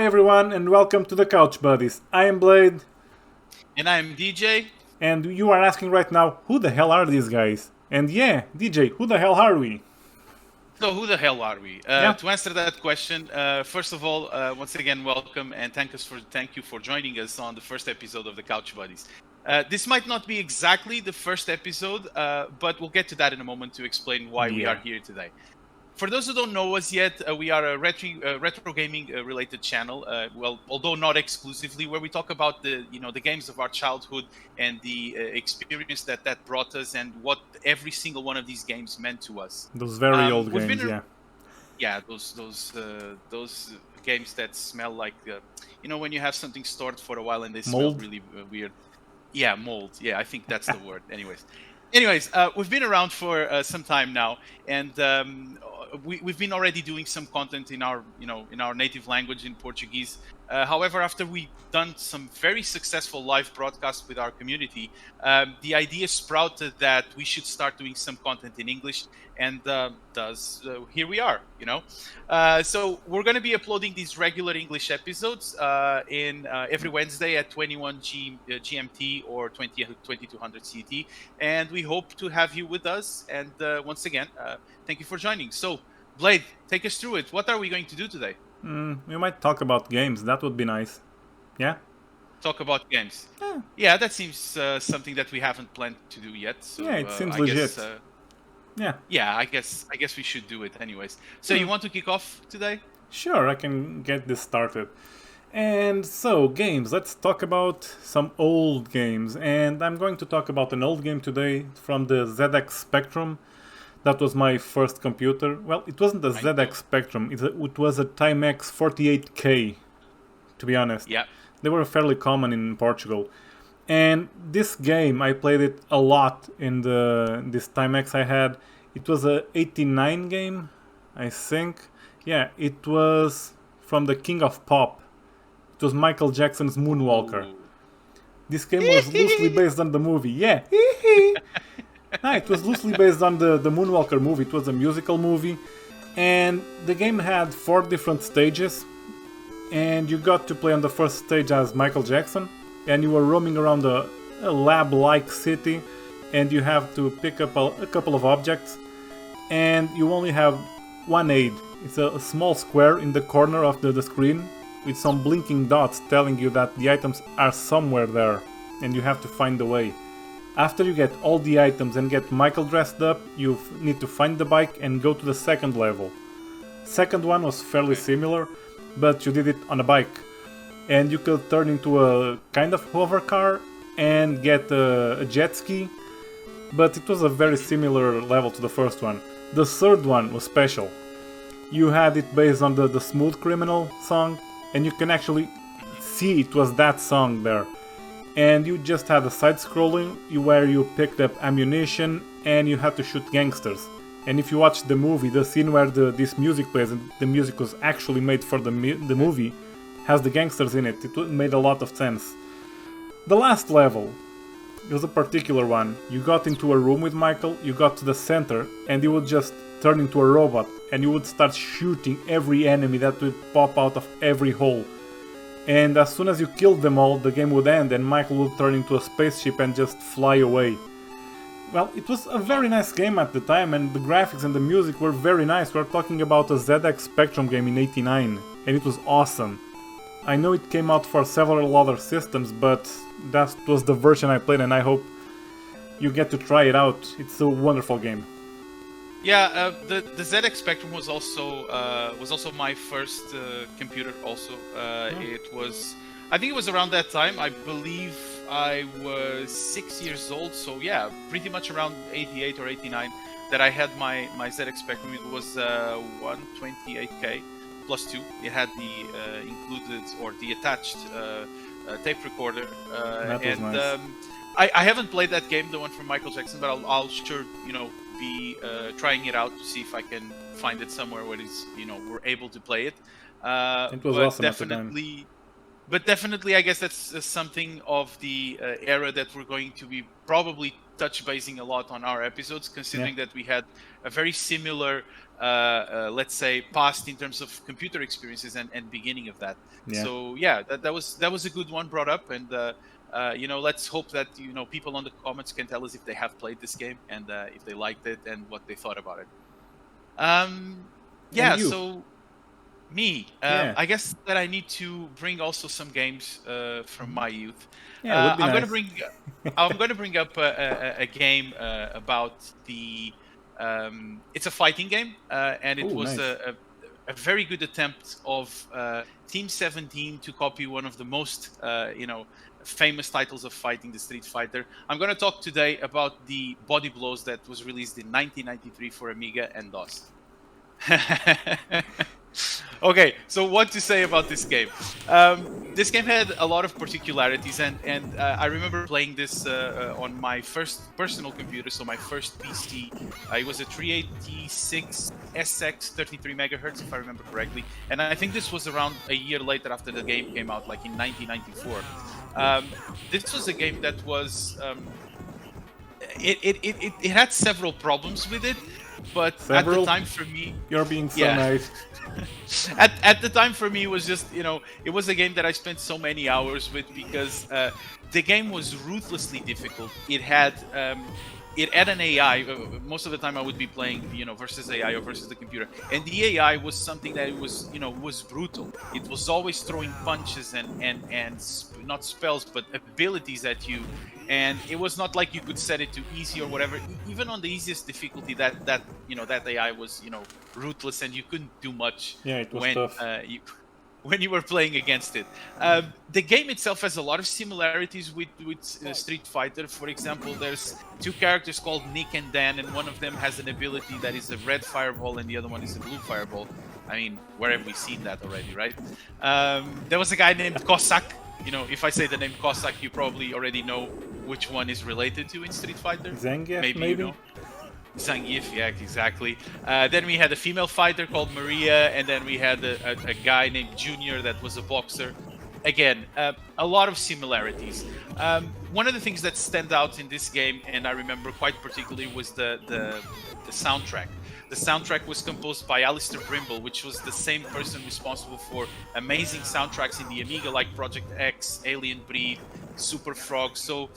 Hi everyone and welcome to the Couch Buddies. I am Blade. And I'm DJ. And you are asking right now, who the hell are these guys? And yeah, DJ, who the hell are we? So who the hell are we? Yeah. To answer that question, first of all, once again, welcome and thank you for joining us on the first episode of the Couch Buddies. This might not be exactly the first episode, but we'll get to that in a moment to explain why we are here today. For those who don't know us yet, we are a retro gaming related channel. Well, although not exclusively, where we talk about the games of our childhood and the experience that brought us and what every single one of these games meant to us. Those very old games, yeah. Yeah, those games that smell like when you have something stored for a while and they smell really weird. Yeah, mold. Yeah, I think that's the word. Anyways, we've been around for some time now, and we've been already doing some content in our native language in Portuguese. However, after we've done some very successful live broadcasts with our community, the idea sprouted that we should start doing some content in English, and here we are. So we're going to be uploading these regular English episodes in every Wednesday at 21 GMT or 2200 CT, and we hope to have you with us. And once again, thank you for joining. So, Blade, take us through it. What are we going to do today? We might talk about games. That would be nice. Yeah? Talk about games. Yeah, that seems something that we haven't planned to do yet. So, yeah, it seems legit. Yeah, I guess we should do it anyways. So you want to kick off today? Sure, I can get this started. And so, games. Let's talk about some old games. And I'm going to talk about an old game today from the ZX Spectrum. That was my first computer. Well, it wasn't a ZX Spectrum. It was a Timex 48K, to be honest. Yeah. They were fairly common in Portugal. And this game, I played it a lot in this Timex I had. It was a 89 game, I think. Yeah, it was from the King of Pop. It was Michael Jackson's Moonwalker. Ooh. This game was loosely based on the movie. Yeah. It was loosely based on the Moonwalker movie. It was a musical movie. And the game had 4 different stages. And you got to play on the first stage as Michael Jackson. And you were roaming around a lab-like city. And you have to pick up a couple of objects. And you only have one aid. It's a small square in the corner of the screen with some blinking dots telling you that the items are somewhere there. And you have to find the way. After you get all the items and get Michael dressed up, you need to find the bike and go to the second level. Second one was fairly similar, but you did it on a bike. And you could turn into a kind of hover car and get a jet ski, but it was a very similar level to the first one. The third one was special. You had it based on the Smooth Criminal song, and you can actually see it was that song there. And you just had a side-scrolling where you picked up ammunition and you had to shoot gangsters. And if you watch the movie, the scene where this music plays, and the music was actually made for the movie, has the gangsters in it. It made a lot of sense. The last level, it was a particular one. You got into a room with Michael, you got to the center, and you would just turn into a robot, and you would start shooting every enemy that would pop out of every hole. And as soon as you killed them all, the game would end and Michael would turn into a spaceship and just fly away. Well, it was a very nice game at the time, and the graphics and the music were very nice. We're talking about a ZX Spectrum game in '89, and it was awesome. I know it came out for several other systems, but that was the version I played, and I hope you get to try it out. It's a wonderful game. Yeah, the ZX Spectrum was also my first computer. Also, I think it was around that time. I believe I was 6 years old. So yeah, pretty much around 88 or 89 that I had my ZX Spectrum. It was 128K plus 2. It had the included or the attached tape recorder. That was nice. I haven't played that game, the one from Michael Jackson, but I'll sure be trying it out to see if I can find it somewhere where we're able to play it. It was awesome at the time. But definitely, I guess that's something of the era that we're going to be probably touch basing a lot on our episodes, considering that we had a very similar, let's say, past in terms of computer experiences and beginning of that. So yeah, that was a good one brought up, and let's hope that people on the comments can tell us if they have played this game and if they liked it and what they thought about it. So me, I guess that I need to bring also some games from my youth. I'm going to bring up a game about the. It's a fighting game, and it was a very good attempt of Team 17 to copy one of the most famous titles of fighting, the Street Fighter. I'm going to talk today about the Body Blows that was released in 1993 for Amiga and DOS. Okay, so what to say about this game? This game had a lot of particularities, and I remember playing this on my first personal computer, so my first PC. It was a 386 SX 33 megahertz, if I remember correctly, and I think this was around a year later after the game came out, like in 1994. This was a game that was it had several problems with it, but at the time for me, you're being so nice. At the time for me, it was just it was a game that I spent so many hours with because the game was ruthlessly difficult. It had an AI. Most of the time I would be playing versus AI or versus the computer, and the AI was something that was brutal. It was always throwing punches and not spells but abilities at you, and it was not like you could set it to easy or whatever. Even on the easiest difficulty, that AI was ruthless, and you couldn't do much it was tough. when you were playing against it. The game itself has a lot of similarities with Street Fighter. For example, there's two characters called Nick and Dan, and one of them has an ability that is a red fireball and the other one is a blue fireball. I mean, where have we seen that already, right? There was a guy named Cossack. If I say the name Cossack, you probably already know which one is related to in Street Fighter. Zangief, maybe? Zangief, yeah, exactly. Then we had a female fighter called Maria, and then we had a guy named Junior that was a boxer. Again, a lot of similarities. One of the things that stand out in this game, and I remember quite particularly, was the soundtrack. The soundtrack was composed by Alistair Brimble, which was the same person responsible for amazing soundtracks in the Amiga, like Project X, Alien Breed, Super Frog. So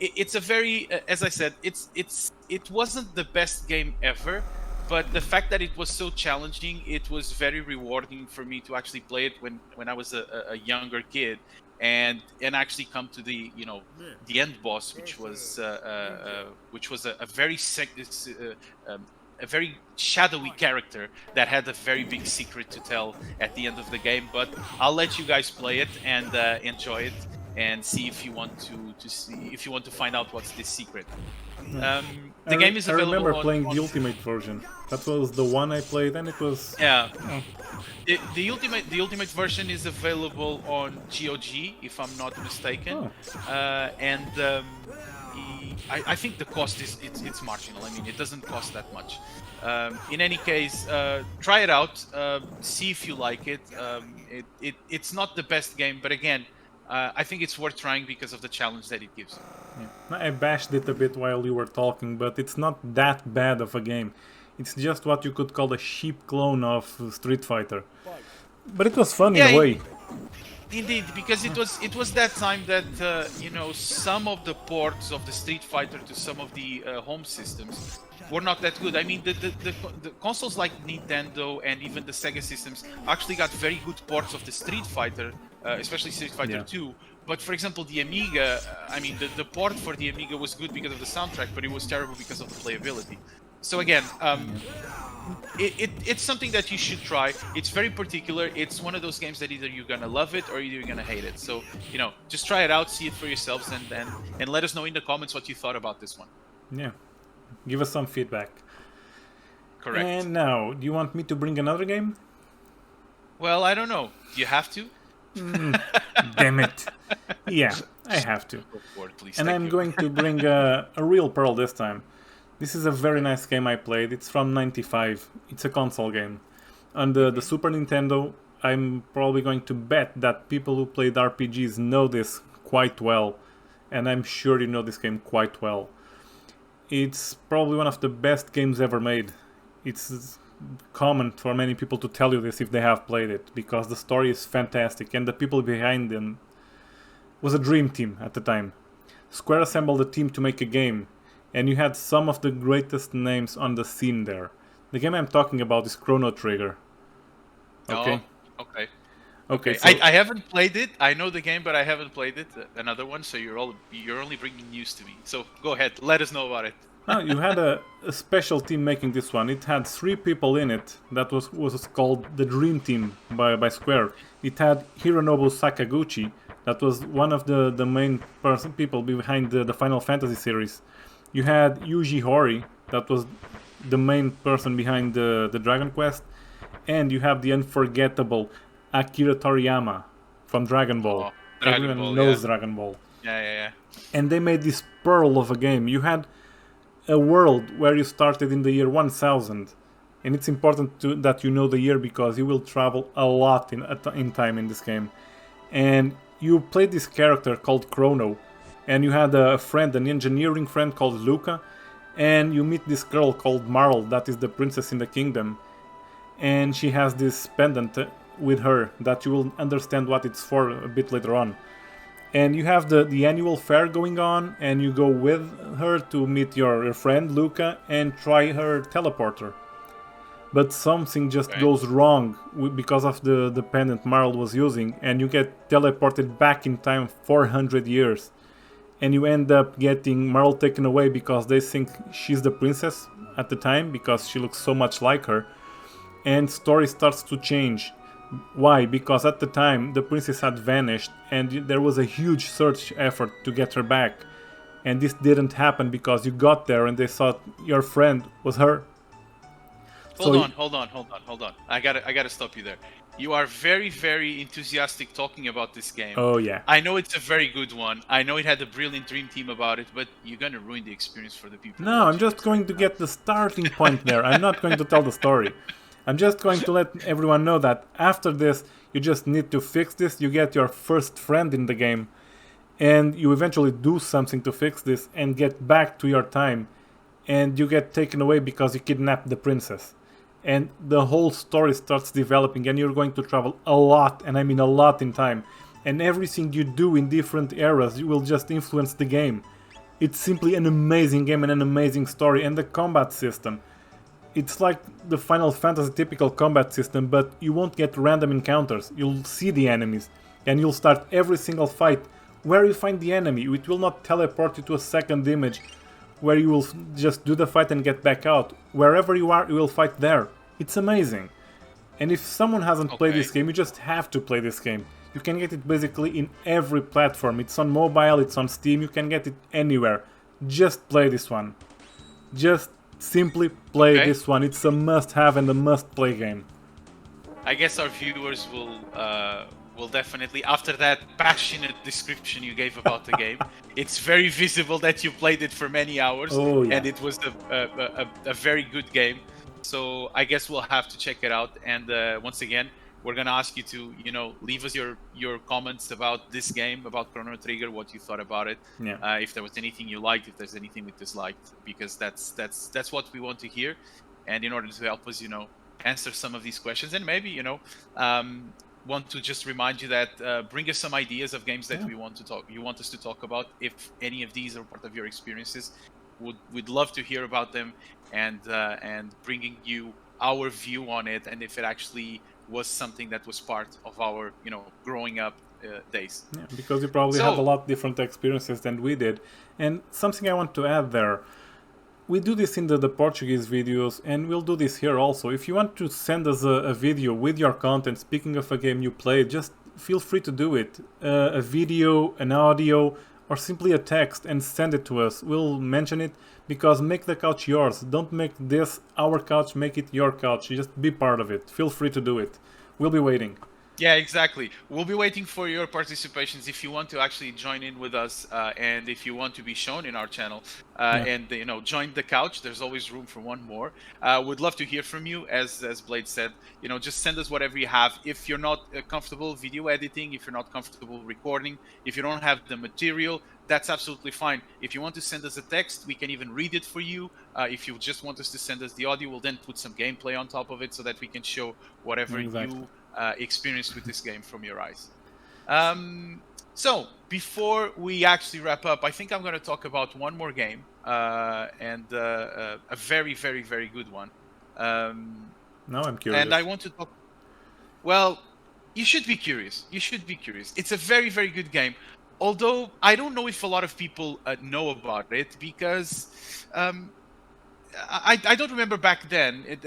it's a very, as I said, it wasn't the best game ever, but the fact that it was so challenging, it was very rewarding for me to actually play it when I was a younger kid, and actually come to the the end boss, which was a very shadowy character that had a very big secret to tell at the end of the game. But I'll let you guys play it and enjoy it and see if you want to find out what's this secret. The game is available. I remember playing the Ultimate version. That was the one I played, and it was the Ultimate version is available on GOG, if I'm not mistaken, and I think the cost it's marginal. I mean, it doesn't cost that much. In any case, try it out. See if you like it. It's not the best game, but again, I think it's worth trying because of the challenge that it gives. I bashed it a bit while you were talking, but it's not that bad of a game. It's just what you could call a cheap clone of Street Fighter. But it was fun in a way. Indeed, because it was that time that some of the ports of the Street Fighter to some of the home systems were not that good. I mean, the consoles like Nintendo and even the Sega systems actually got very good ports of the Street Fighter, especially Street Fighter 2. But for example, the Amiga, I mean, the port for the Amiga was good because of the soundtrack, but it was terrible because of the playability. So again, it's something that you should try. It's very particular. It's one of those games that either you're gonna love it or either you're gonna hate it. So just try it out, see it for yourselves, and let us know in the comments what you thought about this one. Yeah, give us some feedback. Correct. And now, do you want me to bring another game? Well, I don't know. Do you have to? Damn it. Yeah, I have to. Go for it, please. And I'm going to bring a real pearl this time. This is a very nice game I played. It's from '95. It's a console game. On the Super Nintendo, I'm probably going to bet that people who played RPGs know this quite well. And I'm sure you know this game quite well. It's probably one of the best games ever made. It's common for many people to tell you this if they have played it, because the story is fantastic and the people behind them was a dream team at the time. Square assembled a team to make a game, and you had some of the greatest names on the scene there. The game I'm talking about is Chrono Trigger. Okay? Oh, okay. Okay, so I haven't played it. I know the game, but I haven't played it. Another one, so you're only bringing news to me. So go ahead, let us know about it. no, you had a special team making this one. It had 3 people in it. That was called the Dream Team by Square. It had Hironobu Sakaguchi. That was one of the main people behind the Final Fantasy series. You had Yuji Horii. That was the main person behind the Dragon Quest. And you have the unforgettable Akira Toriyama from Dragon Ball. Everyone knows Dragon Ball. Yeah. And they made this pearl of a game. You had a world where you started in the year 1000. And it's important that you know the year, because you will travel a lot in time in this game. And you played this character called Chrono. And you had a friend, an engineering friend called Luca. And you meet this girl called Marl, that is the princess in the kingdom. And she has this pendant with her that you will understand what it's for a bit later on. And you have the annual fair going on, and you go with her to meet your friend Luca and try her teleporter. But something just goes wrong because of the pendant Marl was using, and you get teleported back in time 400 years. And you end up getting Marl taken away because they think she's the princess at the time, because she looks so much like her. And story starts to change. Why? Because at the time the princess had vanished, and there was a huge search effort to get her back. And this didn't happen because you got there and they thought your friend was her. Hold on. I gotta stop you there. You are very, very enthusiastic talking about this game. Oh yeah. I know it's a very good one. I know it had a brilliant dream team about it, but you're gonna ruin the experience for the people. No, I'm just going to get the starting point there. I'm not going to tell the story. I'm just going to let everyone know that after this, you just need to fix this. You get your first friend in the game, and you eventually do something to fix this and get back to your time, and you get taken away because you kidnapped the princess. And the whole story starts developing, and you're going to travel a lot, and I mean a lot in time. And everything you do in different eras, you will just influence the game. It's simply an amazing game and an amazing story, and the combat system. It's like the Final Fantasy typical combat system, but you won't get random encounters. You'll see the enemies, and you'll start every single fight where you find the enemy. It will not teleport you to a second image where you will just do the fight and get back out. Wherever you are, you will fight there. It's amazing. And if someone hasn't played this game, you just have to play this game. You can get it basically in every platform. It's on mobile, it's on Steam, you can get it anywhere. Just play this one. Just simply play this one. It's a must-have and a must-play game. I guess our viewers will definitely, after that passionate description you gave about the game, it's very visible that you played it for many hours, and it was a very good game. So I guess we'll have to check it out. And once again, we're gonna ask you to, leave us your comments about this game, about Chrono Trigger, what you thought about it. Yeah. If there was anything you liked, if there's anything we disliked, because that's what we want to hear. And in order to help us, answer some of these questions, and maybe, want to just remind you that bring us some ideas of games that you want us to talk about. If any of these are part of your experiences, we'd love to hear about them, and bringing you our view on it, and if it actually was something that was part of our growing up days. Yeah, because you probably have a lot different experiences than we did. And something I want to add there, we do this in the Portuguese videos, and we'll do this here also. If you want to send us a video with your content, speaking of a game you played, just feel free to do it. A video, an audio, or simply a text, and send it to us. We'll mention it, because make the couch yours. Don't make this our couch, make it your couch. Just be part of it. Feel free to do it. We'll be waiting. Yeah, exactly. We'll be waiting for your participations if you want to actually join in with us, and if you want to be shown in our channel, and join the couch. There's always room for one more. Would love to hear from you, as Blade said. Just send us whatever you have. If you're not comfortable video editing, if you're not comfortable recording, if you don't have the material, that's absolutely fine. If you want to send us a text, we can even read it for you. If you just want us to send us the audio, we'll then put some gameplay on top of it so that we can show whatever you experienced with this game from your eyes. So before we actually wrap up, I think I'm going to talk about one more game, and a very, very, very good one. Now I'm curious. And I want to talk. Well, you should be curious. You should be curious. It's a very, very good game. Although I don't know if a lot of people know about it, because I don't remember back then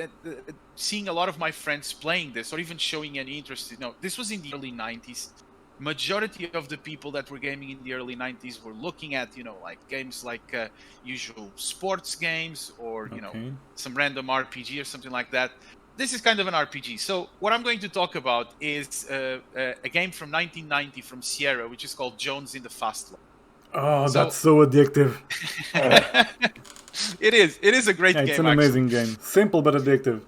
seeing a lot of my friends playing this or even showing any interest. This was in the early 90s. Majority of the people that were gaming in the early 90s were looking at, like games like usual sports games or, some random RPG or something like that. This is kind of an RPG. So what I'm going to talk about is a game from 1990 from Sierra, which is called Jones in the Fast Lane. Oh, that's so addictive. It is a great game. It's an amazing game. Simple but addictive.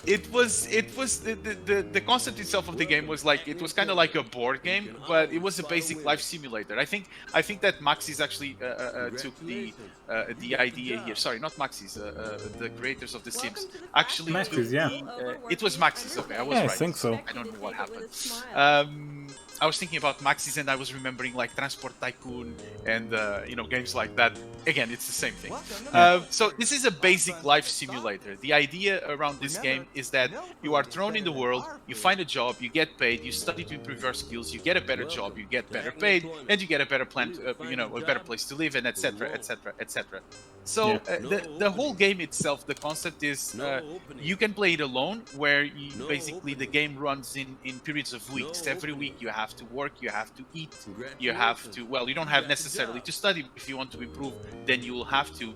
It was the concept itself of the game was like, it was kind of like a board game, but it was a basic life simulator. I think that Maxis actually took the idea here. Sorry, not Maxis, the creators of The Sims actually Maxis, it was Maxis. Okay, I was right. I think so. I don't know what happened. I was thinking about Maxis and I was remembering like Transport Tycoon and games like that. Again, it's the same thing. So this is a basic life simulator. The idea around this game is that you are thrown in the world, you find a job, you get paid, you study to improve your skills, you get a better job, you get better paid, and you get a better plan, a better place to live, and etc., etc., etc. So the whole game itself, the concept is you can play it alone, where basically the game runs in periods of weeks. Every week you have to work, you have to eat, you have to, well, you don't have necessarily to study. If you want to improve, then you will have to.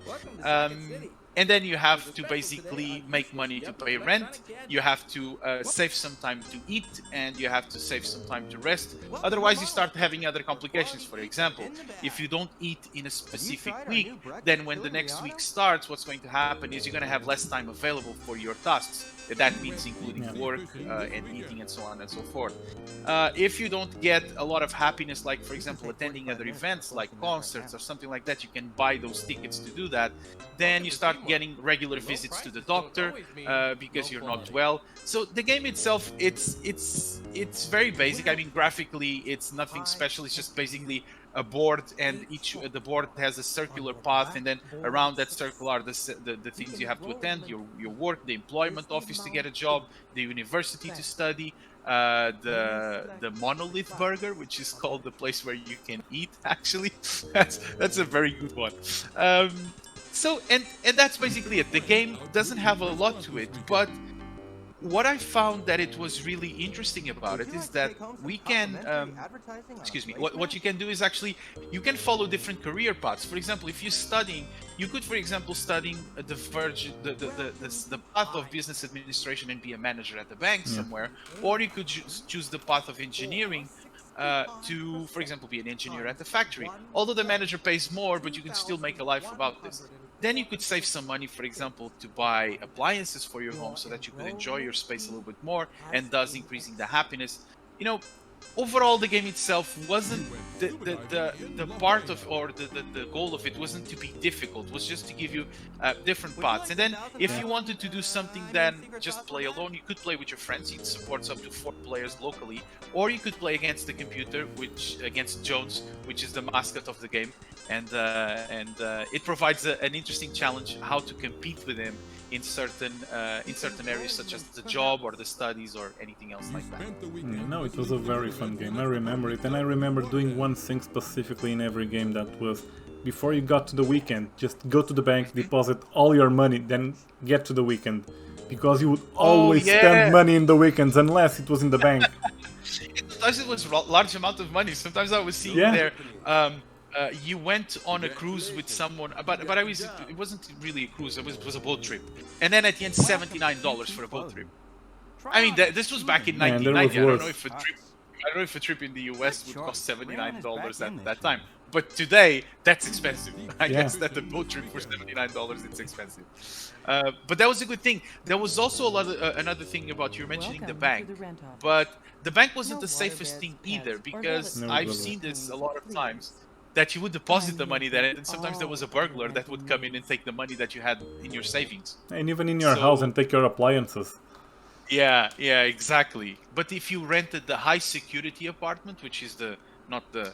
And then you have to basically make money to pay rent, you have to save some time to eat, and you have to save some time to rest. Otherwise, you start having other complications. For example, if you don't eat in a specific week, then when the next week starts, what's going to happen is you're going to have less time available for your tasks. That means including work and eating and so on and so forth. If you don't get a lot of happiness, like for example attending other events like concerts or something like that, you can buy those tickets to do that. Then you start getting regular visits to the doctor because you're not well. So the game itself, it's very basic. I mean, graphically, it's nothing special. It's just basically a board, and the board has a circular path, and then around that circle are the things you have to attend: your work, the employment office to get a job, the university to study, the Monolith Burger, which is called the place where you can eat. Actually, that's a very good one. So and that's basically it. The game doesn't have a lot to it, but what I found that it was really interesting about it is that we can, what you can do is actually, you can follow different career paths. For example, if you're studying, you could, for example, studying the path of business administration and be a manager at the bank somewhere, or you could choose the path of engineering to, for example, be an engineer at the factory. Although the manager pays more, but you can still make a life about this. Then you could save some money, for example, to buy appliances for your home so that you could enjoy your space a little bit more, and thus increasing the happiness. Overall, the game itself wasn't the part of, or the goal of it wasn't to be difficult. It was just to give you different paths. And then if you wanted to do something, then just play alone. You could play with your friends. It supports up to 4 players locally, or you could play against the computer, against Jones, which is the mascot of the game. And it provides an interesting challenge how to compete with him in certain areas, such as the job or the studies or anything else like that. No, it was a very fun game. I remember it, and I remember doing one thing specifically in every game, that was, before you got to the weekend, just go to the bank, deposit all your money, then get to the weekend, because you would always spend money in the weekends unless it was in the bank. Sometimes it was a large amount of money. Sometimes I was seeing there. You went on a cruise with someone, but it wasn't really a cruise. It was a boat trip, and then at the end, $79 for a boat trip. I mean, this was back in Man, there 1990. was I don't know worse. I don't know if a trip in the US would cost $79 at that time. But today, that's expensive. I guess that the boat trip for $79, it's expensive. But that was a good thing. There was also a lot of, another thing about you mentioning the bank. But the bank wasn't the safest thing either, because I've seen this a lot of times, that you would deposit the money there, and sometimes there was a burglar that would come in and take the money that you had in your savings. And even in your house and take your appliances. Yeah, exactly. But if you rented the high security apartment, which is not the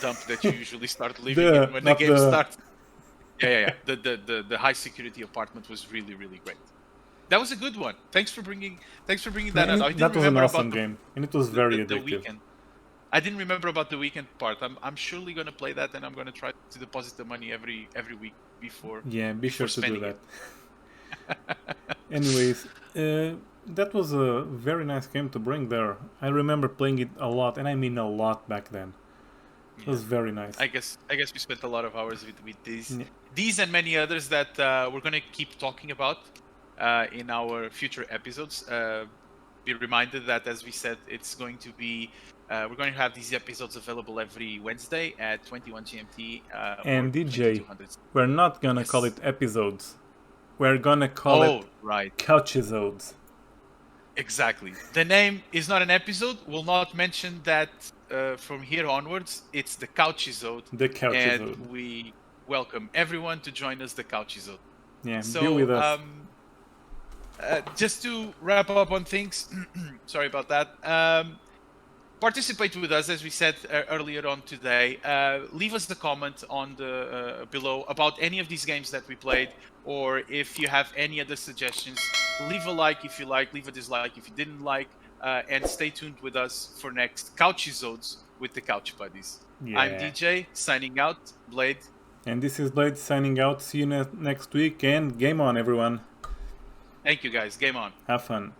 dump that you usually start living in when the game starts. Yeah. The high security apartment was really, really great. That was a good one. Thanks for bringing that up. That was an awesome game, and it was very addictive. Weekend. I didn't remember about the weekend part. I'm surely gonna play that, and I'm gonna try to deposit the money every week before. Yeah, be sure to do that. Anyways, that was a very nice game to bring there. I remember playing it a lot, and I mean a lot back then. It was very nice. I guess we spent a lot of hours with these and many others that we're gonna keep talking about in our future episodes. Be reminded that, as we said, it's going to be we're going to have these episodes available every Wednesday at 21 GMT. And DJ, we're not gonna call it episodes. We're gonna call it Couchisodes. Exactly. The name is not an episode. We'll not mention that from here onwards. It's the Couchisode. The Couchisode. And we welcome everyone to join us, the Couchisode. Yeah, be with us. Just to wrap up on things, sorry about that. Participate with us, as we said earlier on today. Leave us the comment on the below about any of these games that we played, or if you have any other suggestions. Leave a like if you like, leave a dislike if you didn't like, and stay tuned with us for next Couchisodes with the Couch Buddies. Yeah. I'm DJ, signing out. Blade. And this is Blade, signing out. See you next week, and game on, everyone. Thank you, guys. Game on. Have fun.